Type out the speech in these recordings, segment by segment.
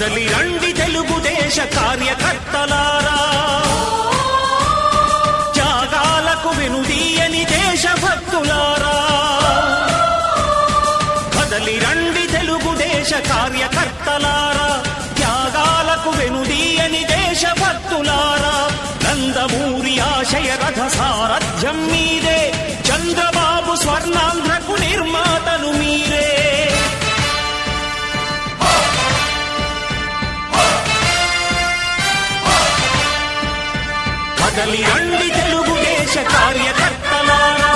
కదలి రండి తెలుగుదేశ కార్యకర్తలారా, త్యాగాలకు వెనుదీయని దేశభక్తులారా. కదలి రండి తెలుగుదేశ కార్యకర్తలారా, త్యాగాలకు వెనుదీయని దేశభక్తులారా. నందమూరి ఆశయ రథ సారథ్యం మీరే, చంద్రబాబు స్వర్ణాంధ్రకు నిర్మాతలు మీరే. కదలి రండి తెలుగుదేశ కార్యకర్తలారా,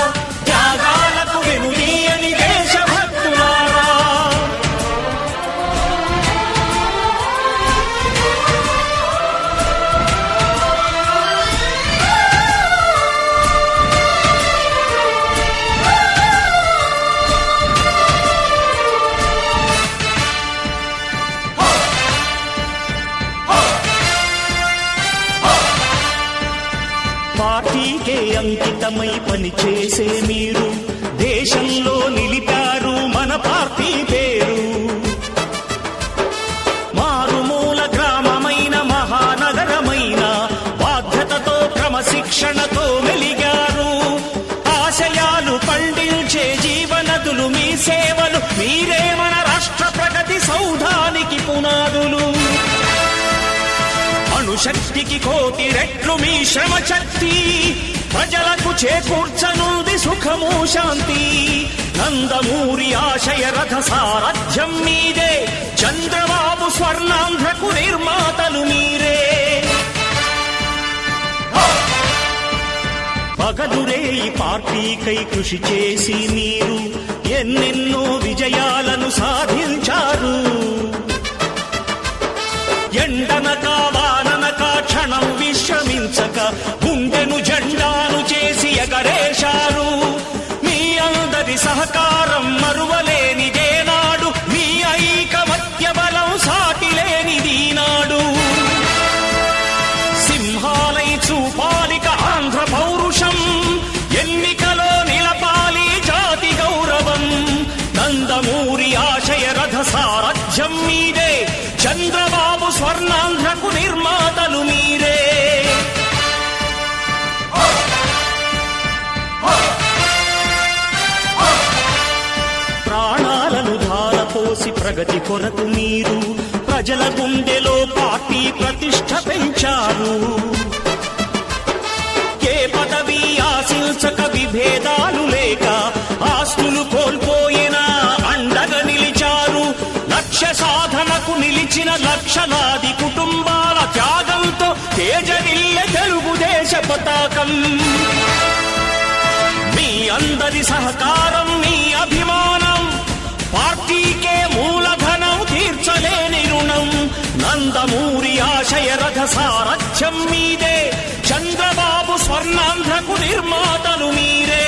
త్యాగాలకు వెనుదీయని దేశభక్తులారా. పార్టీకే అంకితమై పనిచేసే మీరు దేశంలో నిలిపారు మన పార్టీ పేరు. మారుమూల గ్రామమైన మహానగరమైన బాధ్యతతో క్రమశిక్షణతో మెలిగారు. ఆశయాలు పండించే జీవనదులు మీ సేవలు, మీరే మన రాష్ట్ర ప్రగతి సౌధానికి పునాదులు. అణుశక్తికి కోటి రెట్లు మీ శ్రమ శక్తి, ప్రజలకు చేకూర్చనుంది సుఖము శాంతి. నందమూరి ఆశయ రథ సారథ్యం మీదే, చంద్రబాబు స్వర్ణాంధ్రకు నిర్మాతలు మీరే. పగలురే ఈ పార్టీకై కృషి చేసి మీరు ఎన్నెన్నో విజయాలను సాధించారు. ఎండనక వాననక క్షణం విశ్రమించక గుండెను జెండాను చేసి ఎగరేశారు. మీ అందరి సహకారం మరువలేనిదేనాడు, మీ ఐకమత్య బలం సాటిలేనిదీనాడు. సింహాలై చూపాలిక ఆంధ్ర పౌరుషం, ఎన్నికలో నిలపాలి జాతి గౌరవం. నందమూరి ఆశయ రథ సారథ్యం మీదే, చంద్రబాబు స్వర్ణాంధ్రకు నిర్మాతలు మీరే. ప్రాణాలను ధారపోసి ప్రగతి కొరకు మీరు ప్రజల గుండెలో పార్టీ ప్రతిష్ఠ పెంచారు. ఏ పదవి ఆశించక విభేదాలు లేక ఆస్తులు కోల్పోయినా అండగా నిలిచారు. లక్ష్య సాధనకు నిలిచిన లక్షలాది కుటుంబాల త్యాగంతో తేజరిల్లె తెలుగుదేశ పతాకం. మీ అందరి సహకారం, మీ అభిమానం, పార్టీకే మూలధనం, తీర్చలేని రుణం. నందమూరి ఆశయ రథ సారథ్యం మీదే, చంద్రబాబు స్వర్ణాంధ్రకు నిర్మాతలు మీరే.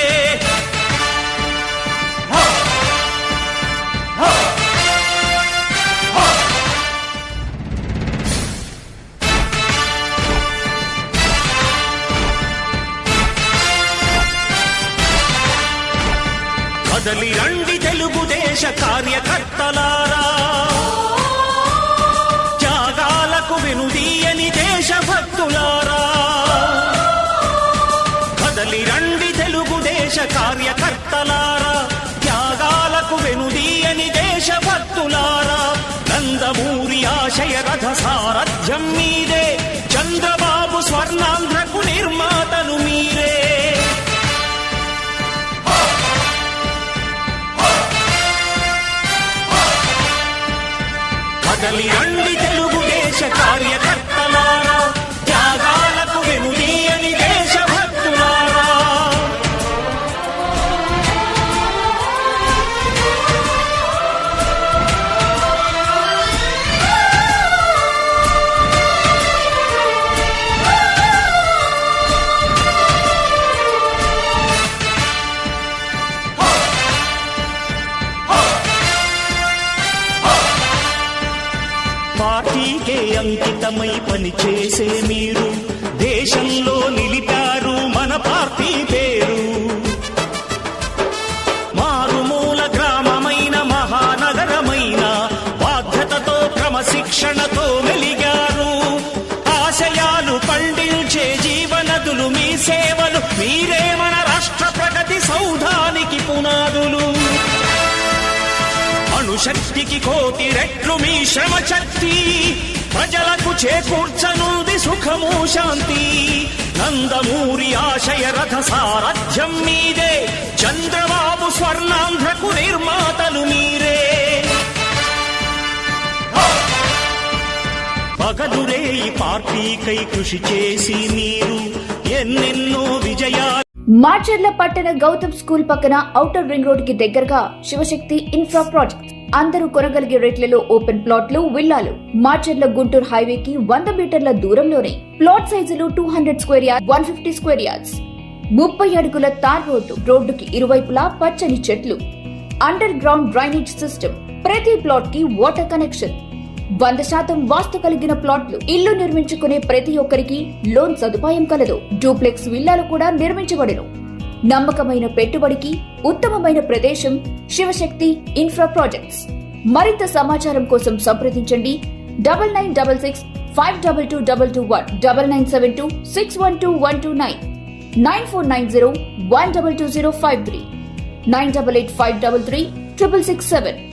కదలి రండి తెలుగుదేశ కార్యకర్తలారా, త్యాగాలకు వెనుదీయని దేశభక్తులారా. కదలి రండి తెలుగుదేశ కార్యకర్తలారా, త్యాగాలకు వెనుదీయని దేశభక్తులారా. నందమూరి ఆశయ రథ సారథ్యం మీదే, చంద్రబాబు స్వర్ణాంధ్రకు నిర్మాతలు మీరే. కదలి రండి తెలుగుదేశ కార్యకర్తలారా, త్యాగాలకు వెనుదీయని దేశభక్తులారా. పార్టీకే అంకితమై పనిచేసే మీరు దేశంలో నిలిపారు మన పార్టీ పేరు. మారుమూల గ్రామమైన మహానగరమైన బాధ్యతతో క్రమశిక్షణతో ప్రగతులు మీ సేవలు, మీరే మన రాష్ట్ర ప్రగతి సౌధానికి పునాదులు. అణుశక్తికి కోటి రెట్లు మీ శ్రమ శక్తి, ప్రజలకు చేకూర్చనుంది సుఖము శాంతి. నందమూరి ఆశయ రథ సారథ్యం మీదే, చంద్రబాబు స్వర్ణాంధ్రకు నిర్మాతలు మీరే. పగలురే ఈ పార్టీకై కృషి చేసి మీరు ఎన్నెన్నో విజయాలు. మాచర్ల పట్టణ గౌతమ్ స్కూల్ పక్కన ఔటర్ రింగ్ రోడ్ కి దగ్గరగా శివశక్తి ఇన్ఫ్రా ప్రాజెక్ట్. అందరూ కొనగలిగే రేట్లలో ఓపెన్ ప్లాట్లు, విల్లాలు. మాచర్ల గుంటూరు హైవేకి 100 మీటర్ల దూరంలోనే. ప్లాట్ సైజులు 200 స్క్వేర్ యార్డ్, 150 స్క్వేర్ యార్డ్స్. 30 అడుగుల తార్ రోడ్డు. రోడ్డుకి ఇరువైపులా పచ్చని చెట్లు. Under ground drainage system. ప్రతి ప్లాట్ కి వాటర్ కనెక్షన్. 100% వాస్తు కలిగిన ప్లాట్లు. ఇల్లు నిర్మించుకునే ప్రతి ఒక్కరికి లోన్ సదుపాయం కలదు. డూప్లెక్స్ విల్లాలు కూడా నిర్మించబడెను. నమ్మకమైన పెట్టుబడికి ఉత్తమమైన ప్రదేశం శివశక్తి ఇన్ఫ్రా ప్రాజెక్ట్స్. మరింత సమాచారం కోసం సంప్రదించండి 9966 522221, 9972 612129, 9490 122053, 988533 6667.